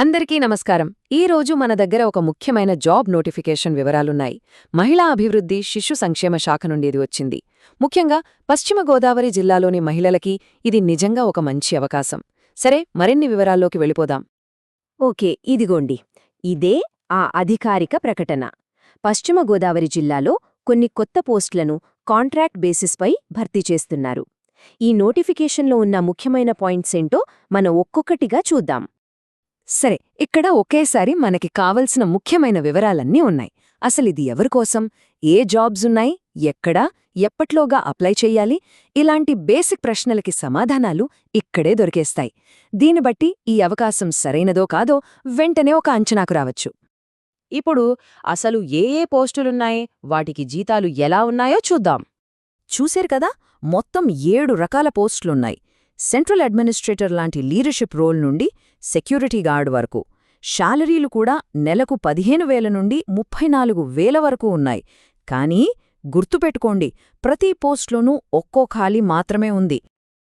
అందరికీ నమస్కారం. ఈ రోజు మన దగ్గర ఒక ముఖ్యమైన జాబ్ నోటిఫికేషన్ వివరాలున్నాయి. మహిళా అభివృద్ధి శిశు సంక్షేమ శాఖ నుండి ఇది వచ్చింది. ముఖ్యంగా పశ్చిమ గోదావరి జిల్లాలోని మహిళలకి ఇది నిజంగా ఒక మంచి అవకాశం. సరే, మరిన్ని వివరాల్లోకి వెళ్ళిపోదాం. ఓకే, ఇదిగోండి. ఇదే ఆ అధికారిక ప్రకటన. పశ్చిమ గోదావరి జిల్లాలో కొన్ని కొత్త పోస్టులను కాంట్రాక్ట్ బేసిస్పై భర్తీ చేస్తున్నారు. ఈ నోటిఫికేషన్లో ఉన్న ముఖ్యమైన పాయింట్సేంటో మనం ఒక్కొక్కటిగా చూద్దాం. సరే, ఇక్కడ ఒకేసారి మనకి కావలసిన ముఖ్యమైన వివరాలన్నీ ఉన్నాయి. అసలిది ఎవరికోసం, ఏ జాబ్సున్నాయి, ఎక్కడా, ఎప్పట్లోగా అప్లై చెయ్యాలి, ఇలాంటి బేసిక్ ప్రశ్నలకి సమాధానాలు ఇక్కడే దొరికేస్తాయి. దీన్ని బట్టి ఈ అవకాశం సరైనదో కాదో వెంటనే ఒక అంచనాకు రావచ్చు. ఇప్పుడు అసలు ఏ ఏ పోస్టులున్నాయి, వాటికి జీతాలు ఎలా ఉన్నాయో చూద్దాం. చూశారు కదా, మొత్తం 7 రకాల పోస్టులున్నాయి. సెంట్రల్ అడ్మినిస్ట్రేటర్ లాంటి లీడర్షిప్ రోల్ నుండి సెక్యూరిటీ గార్డ్ వరకు. శాలరీలు కూడా నెలకు 15,000 నుండి 34,000 వరకు ఉన్నాయి. కానీ గుర్తుపెట్టుకోండి, ప్రతి పోస్ట్లోనూ ఒక్కో ఖాళీ మాత్రమే ఉంది.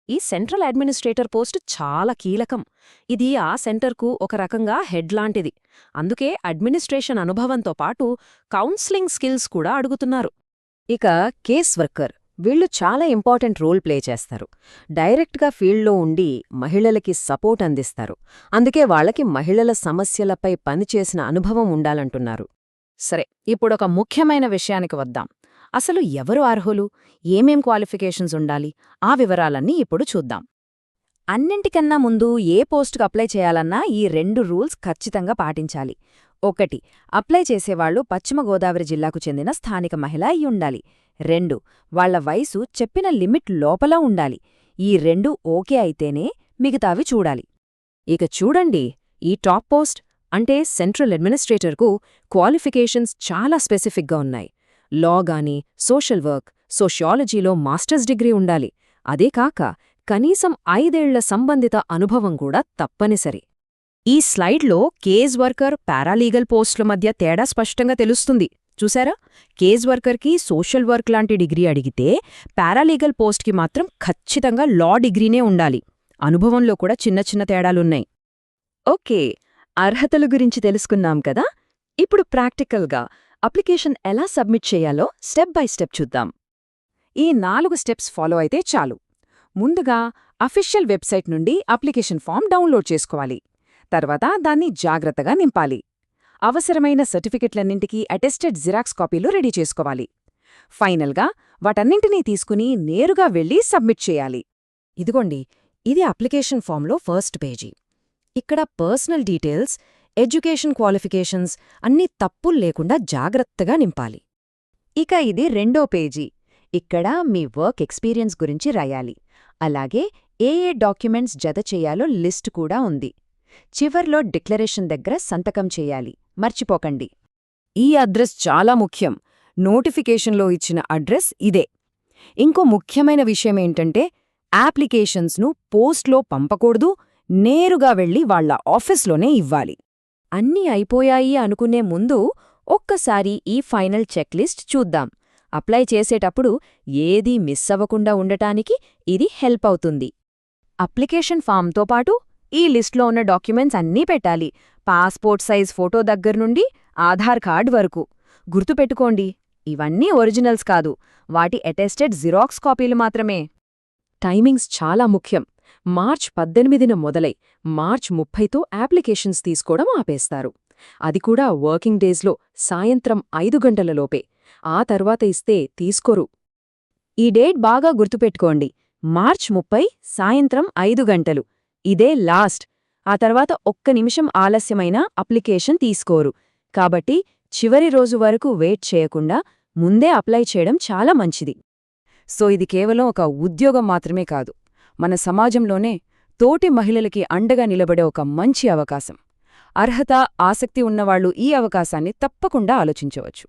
ఈ సెంట్రల్ అడ్మినిస్ట్రేటర్ పోస్ట్ చాలా కీలకం. ఇది ఆ సెంటర్కు ఒక రకంగా హెడ్ లాంటిది. అందుకే అడ్మినిస్ట్రేషన్ అనుభవంతో పాటు కౌన్సిలింగ్ స్కిల్స్ కూడా అడుగుతున్నారు. ఇక కేస్ వర్కర్, వీళ్ళు చాలా ఇంపార్టెంట్ రోల్ ప్లే చేస్తారు. డైరెక్ట్గా ఫీల్డ్లో ఉండి మహిళలకి సపోర్ట్ అందిస్తారు. అందుకే వాళ్ళకి మహిళల సమస్యలపై పనిచేసిన అనుభవం ఉండాలంటున్నారు. సరే, ఇప్పుడొక ముఖ్యమైన విషయానికి వద్దాం. అసలు ఎవరు అర్హులు, ఏమేం క్వాలిఫికేషన్స్ ఉండాలి, ఆ వివరాలన్నీ ఇప్పుడు చూద్దాం. అన్నింటికన్నా ముందు ఏ పోస్టుకు అప్లై చేయాలన్నా ఈ 2 రూల్స్ ఖచ్చితంగా పాటించాలి. 1. అప్లై చేసేవాళ్లు పశ్చిమ గోదావరి జిల్లాకు చెందిన స్థానిక మహిళ అయి ఉండాలి. 2. వాళ్ల వయసు చెప్పిన లిమిట్ లోపల ఉండాలి. ఈ 2 ఓకే అయితేనే మిగతావి చూడాలి. ఇక చూడండి, ఈ టాప్ పోస్ట్ అంటే సెంట్రల్ అడ్మినిస్ట్రేటర్కు క్వాలిఫికేషన్స్ చాలా స్పెసిఫిక్గా ఉన్నాయి. లా గానీ, సోషల్ వర్క్, సోషియాలజీలో మాస్టర్స్ డిగ్రీ ఉండాలి. అదే కాక కనీసం 5 ఏళ్ల సంబంధిత అనుభవం కూడా తప్పనిసరి. ఈ స్లైడ్లో కేస్ వర్కర్, పారాలీగల్ పోస్టుల మధ్య తేడా స్పష్టంగా తెలుస్తుంది. చూసారా, కేస్ వర్కర్కి సోషల్ వర్క్ లాంటి డిగ్రీ అడిగితే పారాలీగల్ పోస్ట్కి మాత్రం ఖచ్చితంగా లా డిగ్రీనే ఉండాలి. అనుభవంలో కూడా చిన్న చిన్న తేడాలున్నాయి. ఓకే, అర్హతల గురించి తెలుసుకున్నాం కదా. ఇప్పుడు ప్రాక్టికల్గా అప్లికేషన్ ఎలా సబ్మిట్ చేయాలో స్టెప్ బై స్టెప్ చూద్దాం. ఈ 4 స్టెప్స్ ఫాలో అయితే చాలు. ముందుగా అఫీషియల్ వెబ్సైట్ నుండి అప్లికేషన్ ఫామ్ డౌన్లోడ్ చేసుకోవాలి. తర్వాత దాన్ని జాగ్రత్తగా నింపాలి. అవసరమైన సర్టిఫికెట్లన్నింటికీ అటెస్టెడ్ జిరాక్స్ కాపీలు రెడీ చేసుకోవాలి. ఫైనల్గా వాటన్నింటినీ తీసుకుని నేరుగా వెళ్లి సబ్మిట్ చేయాలి. ఇదిగోండి, ఇది అప్లికేషన్ ఫామ్లో ఫస్ట్ పేజీ. ఇక్కడ పర్సనల్ డీటెయిల్స్, ఎడ్యుకేషన్ క్వాలిఫికేషన్స్ అన్నీ తప్పుల్లేకుండా జాగ్రత్తగా నింపాలి. ఇక ఇది రెండో పేజీ. ఇక్కడ మీ వర్క్ ఎక్స్పీరియన్స్ గురించి రాయాలి. అలాగే ఏ డాక్యుమెంట్స్ జత చేయాలో లిస్ట్ కూడా ఉంది. చివర్లో డిక్లరేషన్ దగ్గర సంతకం చేయాలి, మర్చిపోకండి. ఈ అడ్రస్ చాలా ముఖ్యం. నోటిఫికేషన్లో ఇచ్చిన అడ్రస్ ఇదే. ఇంకో ముఖ్యమైన విషయమేంటంటే, అప్లికేషన్స్ను పోస్ట్లో పంపకూడదు, నేరుగా వెళ్లి వాళ్ల ఆఫీస్లోనే ఇవ్వాలి. అన్నీ అయిపోయాయి అనుకునే ముందు ఒక్కసారి ఈ ఫైనల్ చెక్లిస్ట్ చూద్దాం. అప్లై చేసేటప్పుడు ఏదీ మిస్ అవ్వకుండా ఉండటానికి ఇది హెల్ప్ అవుతుంది. అప్లికేషన్ ఫామ్తో పాటు ఈ లిస్ట్లో ఉన్న డాక్యుమెంట్స్ అన్నీ పెట్టాలి. పాస్పోర్ట్ సైజ్ ఫోటో దగ్గర్నుండి ఆధార్ కార్డ్ వరకు. గుర్తుపెట్టుకోండి, ఇవన్నీ ఒరిజినల్స్ కాదు, వాటి అటెస్టెడ్ జిరాక్స్ కాపీలు మాత్రమే. టైమింగ్స్ చాలా ముఖ్యం. మార్చ్ 18న మొదలై మార్చ్ 30తో అప్లికేషన్స్ తీసుకోవడం ఆపేస్తారు. అది కూడా వర్కింగ్ డేస్లో సాయంత్రం 5 గంటలలోపే. ఆ తర్వాత ఇస్తే తీసుకోరు. ఈ డేట్ బాగా గుర్తుపెట్టుకోండి. మార్చ్ 30 సాయంత్రం 5 గంటలు. ఇదే లాస్ట్. ఆ తర్వాత ఒక్క నిమిషం ఆలస్యమైనా అప్లికేషన్ తీసుకోరు. కాబట్టి చివరి రోజు వరకు వెయిట్ చేయకుండా ముందే అప్లై చేయడం చాలా మంచిది. సో ఇది కేవలం ఒక ఉద్యోగం మాత్రమే కాదు, మన సమాజంలోనే తోటి మహిళలకి అండగా నిలబడే ఒక మంచి అవకాశం. అర్హత, ఆసక్తి ఉన్నవాళ్లు ఈ అవకాశాన్ని తప్పకుండా ఆలోచించవచ్చు.